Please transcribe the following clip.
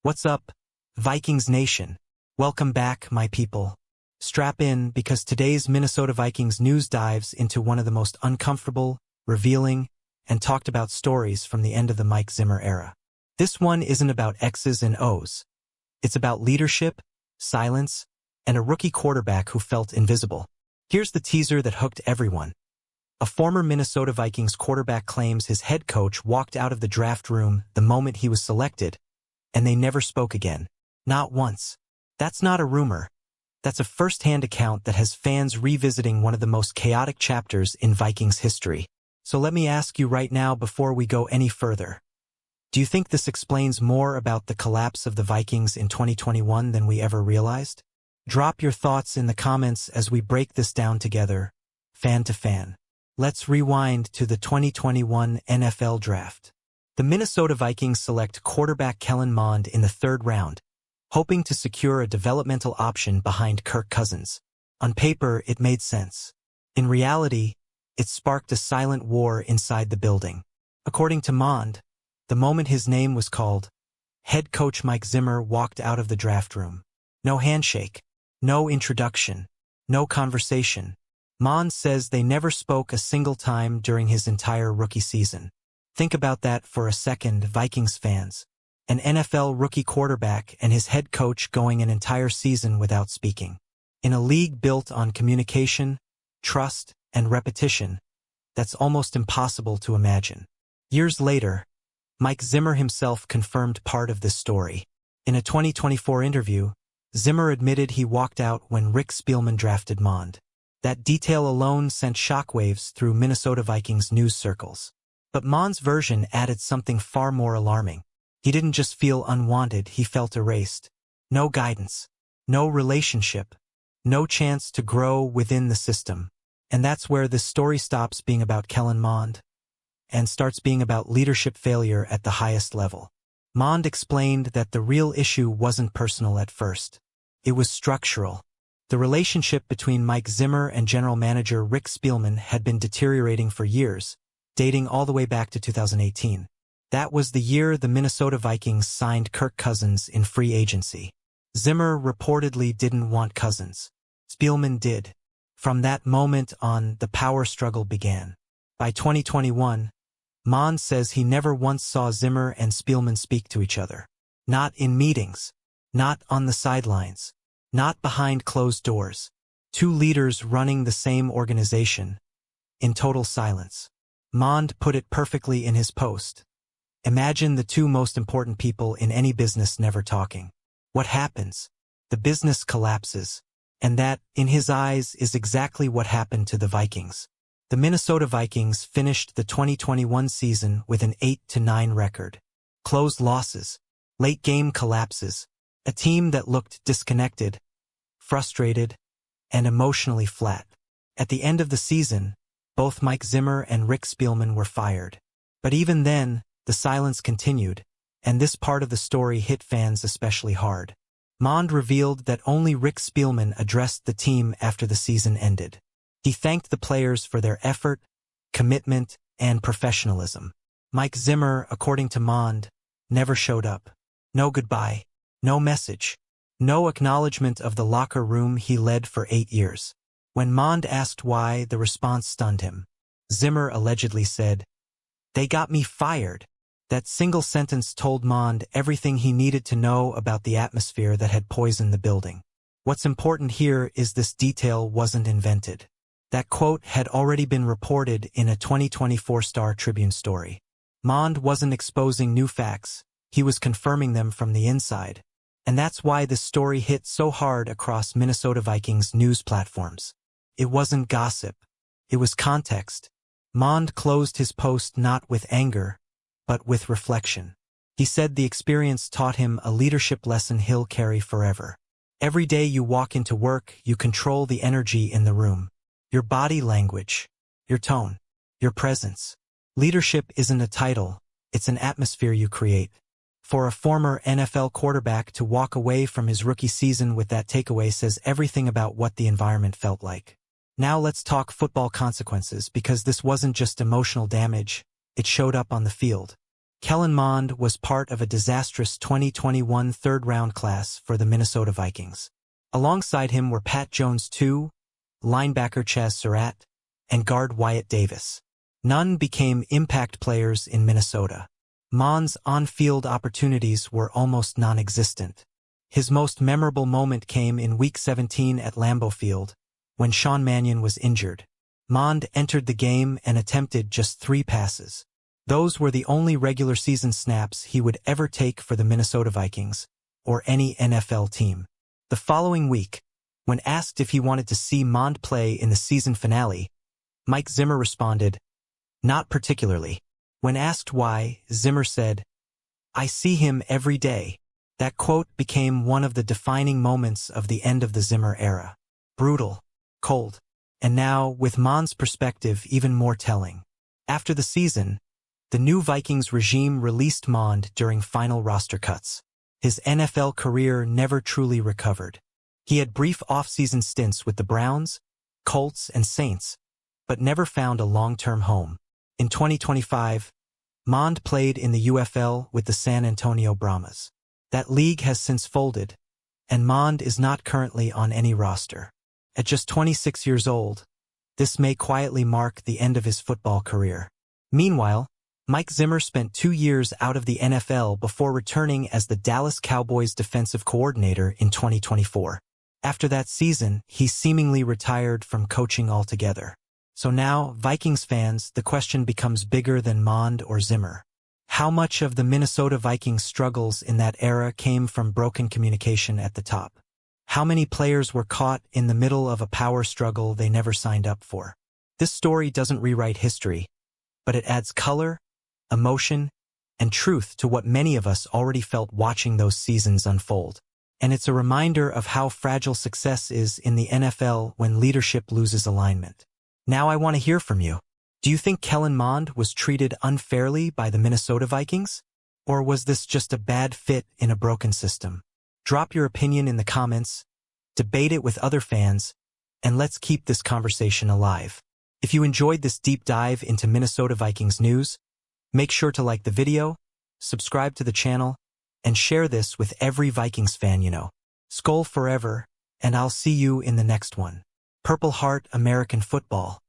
What's up, Vikings Nation? Welcome back, my people. Strap in because today's Minnesota Vikings news dives into one of the most uncomfortable, revealing, and talked about stories from the end of the Mike Zimmer era. This one isn't about X's and O's. It's about leadership, silence, and a rookie quarterback who felt invisible. Here's the teaser that hooked everyone. A former Minnesota Vikings quarterback claims his head coach walked out of the draft room the moment he was selected, and they never spoke again. Not once. That's not a rumor. That's a first-hand account that has fans revisiting one of the most chaotic chapters in Vikings history. So let me ask you right now before we go any further. Do you think this explains more about the collapse of the Vikings in 2021 than we ever realized? Drop your thoughts in the comments as we break this down together, fan to fan. Let's rewind to the 2021 NFL Draft. The Minnesota Vikings select quarterback Kellen Mond in the third round, hoping to secure a developmental option behind Kirk Cousins. On paper, it made sense. In reality, it sparked a silent war inside the building. According to Mond, the moment his name was called, head coach Mike Zimmer walked out of the draft room. No handshake, no introduction, no conversation. Mond says they never spoke a single time during his entire rookie season. Think about that for a second, Vikings fans. An NFL rookie quarterback and his head coach going an entire season without speaking. In a league built on communication, trust, and repetition, that's almost impossible to imagine. Years later, Mike Zimmer himself confirmed part of this story. In a 2024 interview, Zimmer admitted he walked out when Rick Spielman drafted Mond. That detail alone sent shockwaves through Minnesota Vikings news circles. But Mond's version added something far more alarming. He didn't just feel unwanted, he felt erased. No guidance, no relationship, no chance to grow within the system. And that's where this story stops being about Kellen Mond and starts being about leadership failure at the highest level. Mond explained that the real issue wasn't personal at first. It was structural. The relationship between Mike Zimmer and general manager Rick Spielman had been deteriorating for years, dating all the way back to 2018. That was the year the Minnesota Vikings signed Kirk Cousins in free agency. Zimmer reportedly didn't want Cousins. Spielman did. From that moment on, the power struggle began. By 2021, Mond says he never once saw Zimmer and Spielman speak to each other. Not in meetings. Not on the sidelines. Not behind closed doors. Two leaders running the same organization. In total silence. Mond put it perfectly in his post. Imagine the two most important people in any business never talking. What happens? The business collapses. And that, in his eyes, is exactly what happened to the Vikings. The Minnesota Vikings finished the 2021 season with an 8-9 record. Close losses. Late game collapses. A team that looked disconnected, frustrated, and emotionally flat. At the end of the season, both Mike Zimmer and Rick Spielman were fired. But even then, the silence continued, and this part of the story hit fans especially hard. Mond revealed that only Rick Spielman addressed the team after the season ended. He thanked the players for their effort, commitment, and professionalism. Mike Zimmer, according to Mond, never showed up. No goodbye, no message, no acknowledgement of the locker room he led for 8 years. When Mond asked why, the response stunned him. Zimmer allegedly said, "They got me fired." That single sentence told Mond everything he needed to know about the atmosphere that had poisoned the building. What's important here is this detail wasn't invented. That quote had already been reported in a 2024 Star Tribune story. Mond wasn't exposing new facts, he was confirming them from the inside. And that's why this story hit so hard across Minnesota Vikings news platforms. It wasn't gossip. It was context. Mond closed his post not with anger, but with reflection. He said the experience taught him a leadership lesson he'll carry forever. Every day you walk into work, you control the energy in the room. Your body language, your tone, your presence. Leadership isn't a title, it's an atmosphere you create. For a former NFL quarterback to walk away from his rookie season with that takeaway says everything about what the environment felt like. Now let's talk football consequences, because this wasn't just emotional damage, it showed up on the field. Kellen Mond was part of a disastrous 2021 third-round class for the Minnesota Vikings. Alongside him were Pat Jones II, linebacker Chaz Surratt, and guard Wyatt Davis. None became impact players in Minnesota. Mond's on-field opportunities were almost non-existent. His most memorable moment came in Week 17 at Lambeau Field, when Sean Mannion was injured. Mond entered the game and attempted just 3 passes. Those were the only regular season snaps he would ever take for the Minnesota Vikings, or any NFL team. The following week, when asked if he wanted to see Mond play in the season finale, Mike Zimmer responded, "Not particularly." When asked why, Zimmer said, "I see him every day." That quote became one of the defining moments of the end of the Zimmer era. Brutal, cold, and now, with Mond's perspective, even more telling. After the season, the new Vikings regime released Mond during final roster cuts. His NFL career never truly recovered. He had brief off-season stints with the Browns, Colts, and Saints, but never found a long-term home. In 2025, Mond played in the UFL with the San Antonio Brahmas. That league has since folded, and Mond is not currently on any roster. At just 26 years old, this may quietly mark the end of his football career. Meanwhile, Mike Zimmer spent 2 years out of the NFL before returning as the Dallas Cowboys defensive coordinator in 2024. After that season, he seemingly retired from coaching altogether. So now, Vikings fans, the question becomes bigger than Mond or Zimmer. How much of the Minnesota Vikings' struggles in that era came from broken communication at the top? How many players were caught in the middle of a power struggle they never signed up for? This story doesn't rewrite history, but it adds color, emotion, and truth to what many of us already felt watching those seasons unfold. And it's a reminder of how fragile success is in the NFL when leadership loses alignment. Now I want to hear from you. Do you think Kellen Mond was treated unfairly by the Minnesota Vikings? Or was this just a bad fit in a broken system? Drop your opinion in the comments, debate it with other fans, and let's keep this conversation alive. If you enjoyed this deep dive into Minnesota Vikings news, make sure to like the video, subscribe to the channel, and share this with every Vikings fan you know. Skol forever, and I'll see you in the next one. Purple Heart American Football.